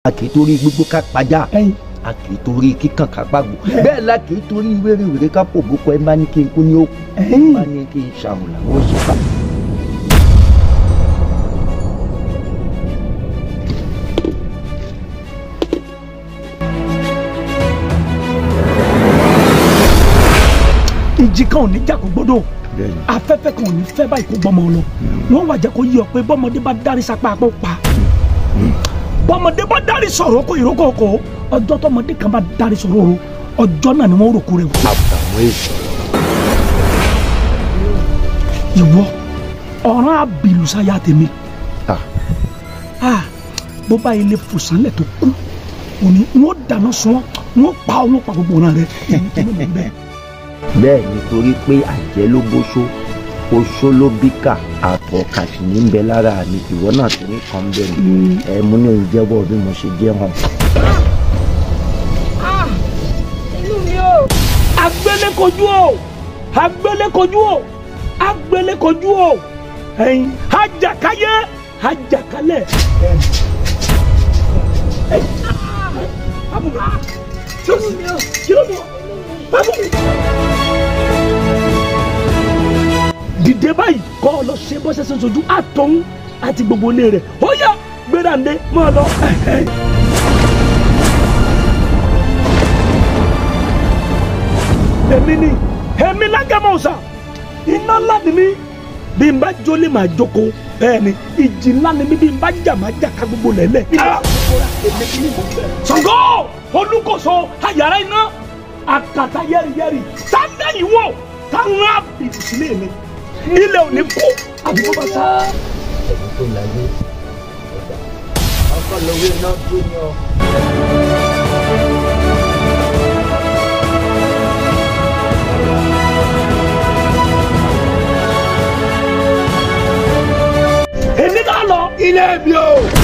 a kì í torí gbogbo ká pajá a kì í torí kíkàn ká gbàgbó bẹ́ẹ̀ la kì í torí wéréwéré ká pò bókọ ẹ bá ní kí n kú ní òkú bá ní kí n ṣàwọn làwọn ṣe fà. ìjì kan ò ní jà kó gbọ́dọ̀ afẹ́fẹ́ kan ò ní fẹ́ báyìí kó gbọ́mọ lọ wọ́n wá jẹ́ kó yí ọ pé bọ́mọdé bá dárí sapá apá pa bọ́mọdé bá dárí sọ̀rọ̀ kó ìrókò ọkọ̀ ọjọ́ tọmọdé kan bá dárí sọ̀rọ̀ o ọjọ́ náà ni wọ́n rò kó rẹ̀ wò. ìwọ ọ̀ràn àbìlùsáyà tèmi bó bá ilé fòsánlẹ̀ tó kú òní wọ́n dáná sun wọ́n pa gbogbo ọ̀nà rẹ̀ bẹ́ẹ̀ nítorí pé àjẹ́ ló bóṣó oṣó ló bíkà àtọ̀ kàṣì ní bẹ lára mi ìwọ náà tó ní kan bẹ́ẹ̀ ni ẹ mú ní ìjẹ́bọ̀ bí mo ṣe jẹ́ hàn. inú mi o. agbélékojú o agbélékojú o agbélékojú o ẹyin ajakayé ajakalẹ̀. dìde báyìí kọ́ ọ lọ ṣe bọ́sẹ̀ sojú àtọ̀hún àti gbogbo ilé rẹ̀ ó yá gbéra ǹdẹ máa lọ. èmi lágẹ̀mọ̀ ọ̀sà iná ńlá ni mí bí n bá jólè máa jókòó bẹ́ẹ̀ ni ìjì ńlá ni mí bí n bá jà máa jà ká gbogbo lẹ́lẹ̀. Ṣàngó Olúkòso ayàrá iná àkàtà yẹ́rìyẹ́rì sáńdẹ̀ yìí wò táwọn àbìtì sílé mi ilé ò ní kú àbúrò bá sá. ẹ̀yin tó láyé ọkọ lówó iná tó ní ọ. èmi náà lọ ilé mi o.